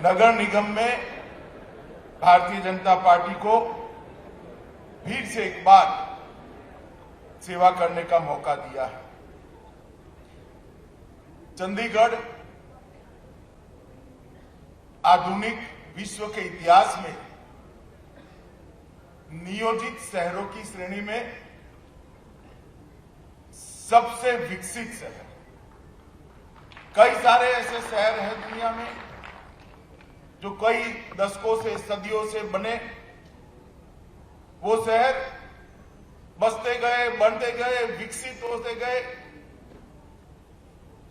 नगर निगम में भारतीय जनता पार्टी को फिर से एक बार सेवा करने का मौका दिया है। चंडीगढ़ आधुनिक विश्व के इतिहास में नियोजित शहरों की श्रेणी में सबसे विकसित शहर। कई सारे ऐसे शहर हैं दुनिया में जो कई दशकों से, सदियों से बने। वो शहर बसते गए, बनते गए, विकसित होते गए।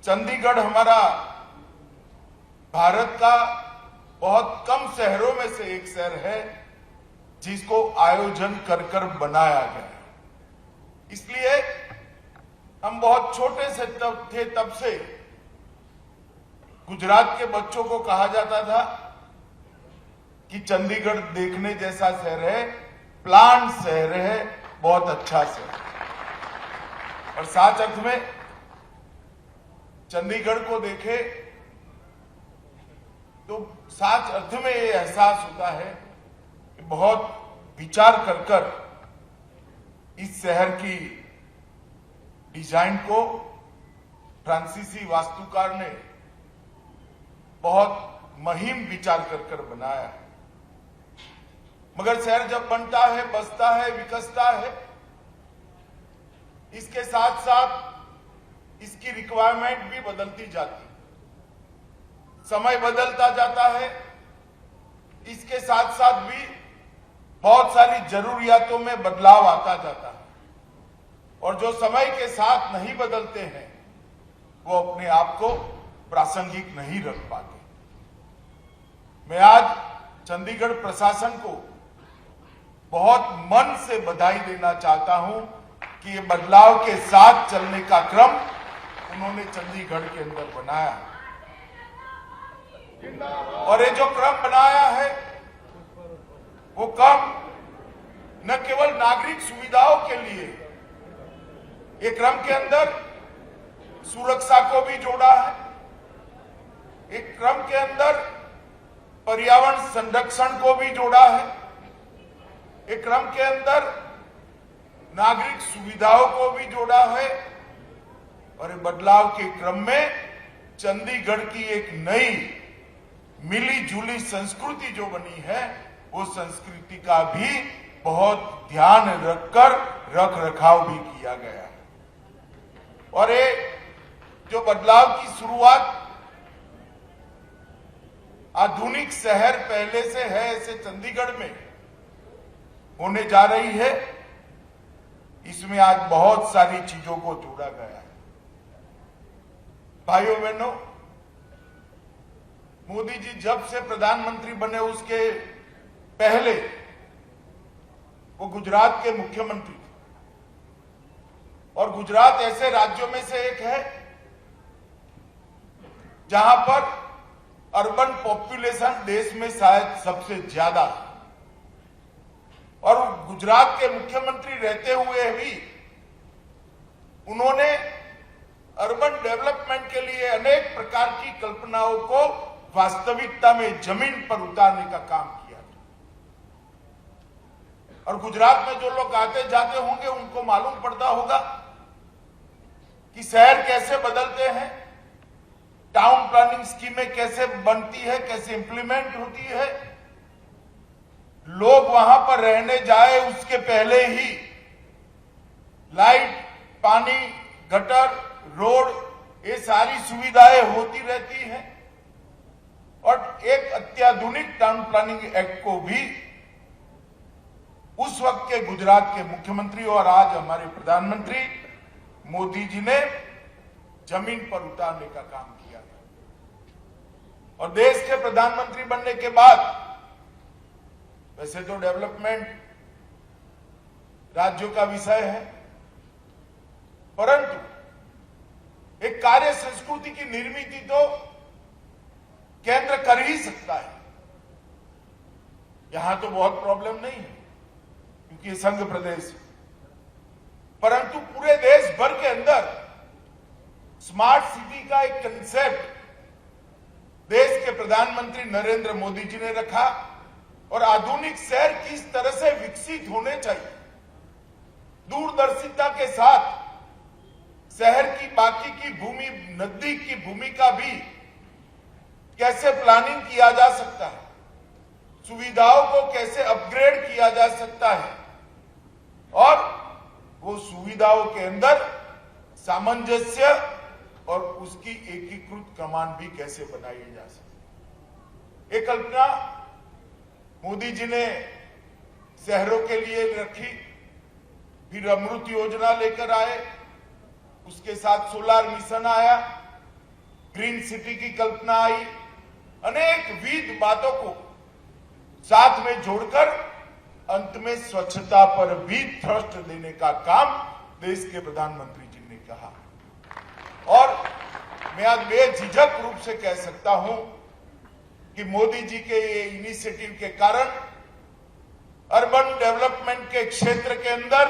चंडीगढ़ हमारा भारत का बहुत कम शहरों में से एक शहर है जिसको आयोजन कर कर बनाया गया। इसलिए हम बहुत छोटे से थे तब से गुजरात के बच्चों को कहा जाता था कि चंडीगढ़ देखने जैसा शहर है, प्लान शहर है, बहुत अच्छा शहर। और सच अर्थ में चंडीगढ़ को देखे तो सच अर्थ में ये एहसास होता है कि बहुत विचार कर कर इस शहर की डिजाइन को फ्रांसीसी वास्तुकार ने बहुत महीन विचार कर कर बनाया है। मगर शहर जब बनता है, बसता है, विकसता है, इसके साथ साथ इसकी रिक्वायरमेंट भी बदलती जाती है। समय बदलता जाता है, इसके साथ साथ भी बहुत सारी जरूरियातों में बदलाव आता जाता है। और जो समय के साथ नहीं बदलते हैं वो अपने आप को प्रासंगिक नहीं रख पाते। मैं आज चंडीगढ़ प्रशासन को बहुत मन से बधाई देना चाहता हूं कि ये बदलाव के साथ चलने का क्रम उन्होंने चंडीगढ़ के अंदर बनाया। और ये जो क्रम बनाया है वो क्रम न केवल नागरिक सुविधाओं के लिए, ये क्रम के अंदर सुरक्षा को भी जोड़ा है। एक क्रम के अंदर पर्यावरण संरक्षण को भी जोड़ा है। एक क्रम के अंदर नागरिक सुविधाओं को भी जोड़ा है। और बदलाव के क्रम में चंडीगढ़ की एक नई मिली जुली संस्कृति जो बनी है, वो संस्कृति का भी बहुत ध्यान रखकर रख रखाव भी किया गया। और ये जो बदलाव की शुरुआत आधुनिक शहर पहले से है ऐसे चंडीगढ़ में होने जा रही है, इसमें आज बहुत सारी चीजों को जोड़ा गया है। भाइयों बहनों, मोदी जी जब से प्रधानमंत्री बने उसके पहले वो गुजरात के मुख्यमंत्री थे। और गुजरात ऐसे राज्यों में से एक है जहां पर अर्बन पॉपुलेशन देश में शायद सबसे ज्यादा है। और गुजरात के मुख्यमंत्री रहते हुए भी उन्होंने अर्बन डेवलपमेंट के लिए अनेक प्रकार की कल्पनाओं को वास्तविकता में जमीन पर उतारने का काम किया। और गुजरात में जो लोग आते जाते होंगे उनको मालूम पड़ता होगा कि शहर कैसे बदलते हैं, टाउन प्लानिंग स्कीमें कैसे बनती है, कैसे इंप्लीमेंट होती है। लोग वहां पर रहने जाए उसके पहले ही लाइट, पानी, गटर, रोड, ये सारी सुविधाएं होती रहती हैं। और एक अत्याधुनिक टाउन प्लानिंग एक्ट को भी उस वक्त के गुजरात के मुख्यमंत्री और आज हमारे प्रधानमंत्री मोदी जी ने जमीन पर उतारने का काम किया। और देश के प्रधानमंत्री बनने के बाद वैसे तो डेवलपमेंट राज्यों का विषय है, परंतु एक कार्य संस्कृति की निर्मित तो केंद्र कर ही सकता है। यहां तो बहुत प्रॉब्लम नहीं है क्योंकि ये संघ प्रदेश है, परंतु पूरे देश भर के अंदर स्मार्ट सिटी का एक कंसेप्ट देश के प्रधानमंत्री नरेंद्र मोदी जी ने रखा और आधुनिक शहर किस तरह से विकसित होने चाहिए, दूरदर्शिता के साथ शहर की बाकी की भूमि, नदी की भूमि का भी कैसे प्लानिंग किया जा सकता है, सुविधाओं को कैसे अपग्रेड किया जा सकता है और वो सुविधाओं के अंदर सामंजस्य और उसकी एकीकृत कमान भी कैसे बनाई जा सकती। एक कल्पना मोदी जी ने शहरों के लिए रखी, फिर अमृत योजना लेकर आए, उसके साथ सोलार मिशन आया, ग्रीन सिटी की कल्पना आई, अनेक विविध बातों को साथ में जोड़कर अंत में स्वच्छता पर भी थ्रस्ट देने का काम देश के प्रधानमंत्री जी ने कहा। और मैं आज बेझिझक रूप से कह सकता हूं कि मोदी जी के ये इनिशिएटिव के कारण अर्बन डेवलपमेंट के क्षेत्र के अंदर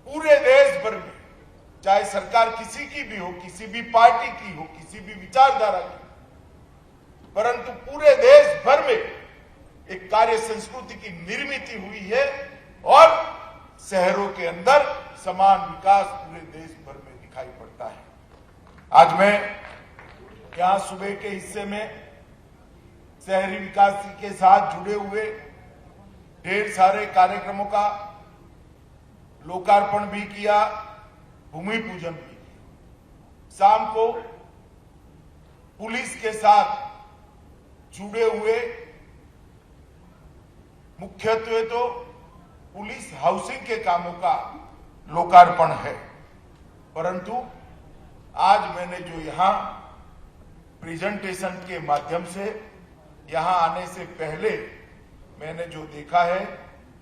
पूरे देश भर में, चाहे सरकार किसी की भी हो, किसी भी पार्टी की हो, किसी भी विचारधारा की, परंतु पूरे देश भर में एक कार्य संस्कृति की निर्मित हुई है और शहरों के अंदर समान विकास पूरे देश भर में दिखाई पड़ता है। आज मैं यहां सुबह के हिस्से में शहरी विकास के साथ जुड़े हुए ढेर सारे कार्यक्रमों का लोकार्पण भी किया, भूमि पूजन भी किया। शाम को पुलिस के साथ जुड़े हुए मुख्यत्वे तो पुलिस हाउसिंग के कामों का लोकार्पण है, परंतु आज मैंने जो यहां प्रेजेंटेशन के माध्यम से यहां आने से पहले मैंने जो देखा है,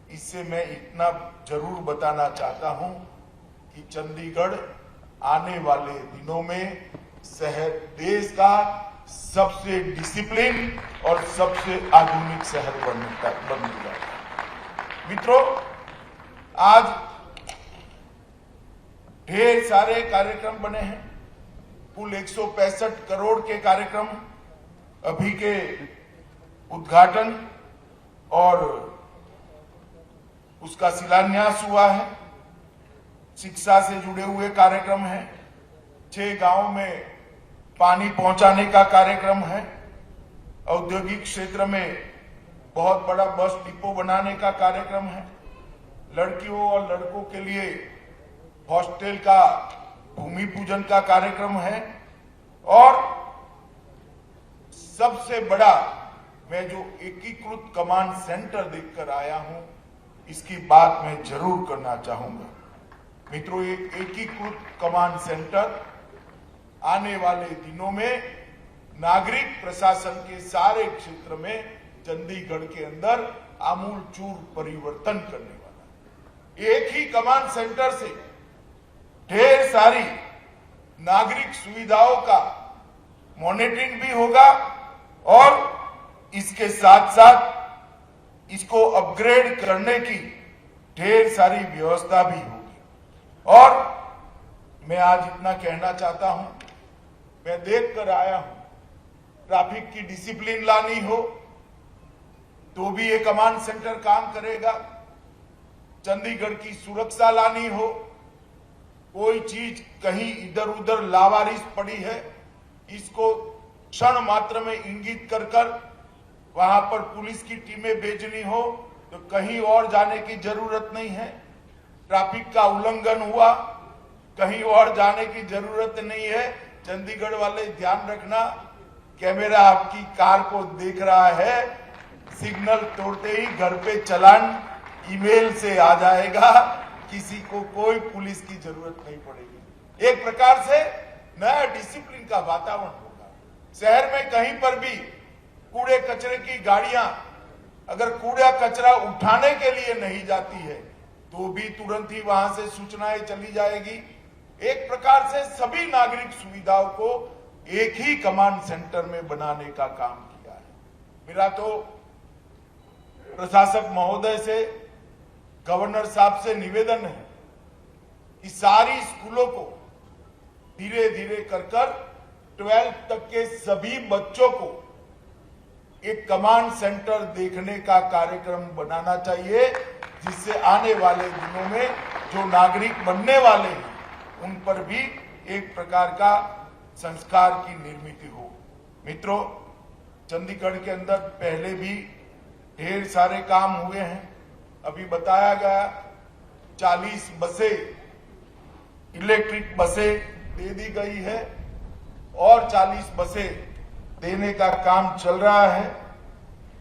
इससे मैं इतना जरूर बताना चाहता हूं कि चंडीगढ़ आने वाले दिनों में शहर देश का सबसे डिसिप्लिन और सबसे आधुनिक शहर बनेगा। मित्रों, आज ढेर सारे कार्यक्रम बने हैं, कुल 165 करोड़ के कार्यक्रम अभी के उद्घाटन और उसका शिलान्यास हुआ है। शिक्षा से जुड़े हुए कार्यक्रम हैं, 6 गांवों में पानी पहुंचाने का कार्यक्रम है, औद्योगिक क्षेत्र में बहुत बड़ा बस डिपो बनाने का कार्यक्रम है, लड़कियों और लड़कों के लिए हॉस्टल का भूमि पूजन का कार्यक्रम है और सबसे बड़ा मैं जो एकीकृत कमांड सेंटर देखकर आया हूं, इसकी बात मैं जरूर करना चाहूंगा। मित्रों, एक एकीकृत कमांड सेंटर आने वाले दिनों में नागरिक प्रशासन के सारे क्षेत्र में चंडीगढ़ के अंदर आमूलचूल परिवर्तन करने वाला है। एक ही कमांड सेंटर से ढेर सारी नागरिक सुविधाओं का मॉनिटरिंग भी होगा और इसके साथ साथ इसको अपग्रेड करने की ढेर सारी व्यवस्था भी होगी। और मैं आज इतना कहना चाहता हूं, मैं देख कर आया हूं, ट्रैफिक की डिसिप्लिन लानी हो तो भी ये कमांड सेंटर काम करेगा, चंडीगढ़ की सुरक्षा लानी हो, कोई चीज कहीं इधर उधर लावारिस पड़ी है, इसको क्षण मात्र में इंगित कर कर वहां पर पुलिस की टीमें भेजनी हो तो कहीं और जाने की जरूरत नहीं है। ट्रैफिक का उल्लंघन हुआ, कहीं और जाने की जरूरत नहीं है। चंडीगढ़ वाले ध्यान रखना, कैमरा आपकी कार को देख रहा है, सिग्नल तोड़ते ही घर पे चालान ईमेल से आ जाएगा, किसी को कोई पुलिस की जरूरत नहीं पड़ेगी। एक प्रकार से नया डिसिप्लिन का वातावरण होगा। शहर में कहीं पर भी कूड़े कचरे की गाड़ियां अगर कूड़ा कचरा उठाने के लिए नहीं जाती है तो भी तुरंत ही वहां से सूचनाएं चली जाएगी। एक प्रकार से सभी नागरिक सुविधाओं को एक ही कमांड सेंटर में बनाने का काम किया है। मेरा तो प्रशासक महोदय से, गवर्नर साहब से निवेदन है कि सारी स्कूलों को धीरे धीरे कर 12th तक के सभी बच्चों को एक कमांड सेंटर देखने का कार्यक्रम बनाना चाहिए, जिससे आने वाले दिनों में जो नागरिक बनने वाले हैं उन पर भी एक प्रकार का संस्कार की निर्मित हो। मित्रों, चंडीगढ़ के अंदर पहले भी ढेर सारे काम हुए हैं। अभी बताया गया 40 बसें, इलेक्ट्रिक बसें दे दी गई है और 40 बसें देने का काम चल रहा है।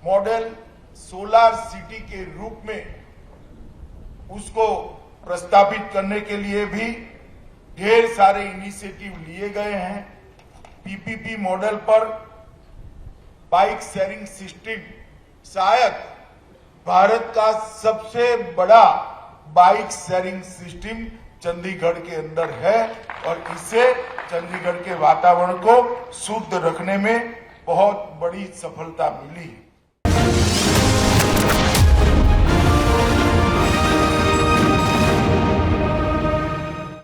मॉडल सोलर सिटी के रूप में उसको प्रस्तावित करने के लिए भी ढेर सारे इनिशिएटिव लिए गए हैं। पीपीपी मॉडल पर बाइक शेयरिंग सिस्टम शायद भारत का सबसे बड़ा बाइक शेयरिंग सिस्टम चंडीगढ़ के अंदर है और इससे चंडीगढ़ के वातावरण को शुद्ध रखने में बहुत बड़ी सफलता मिली है।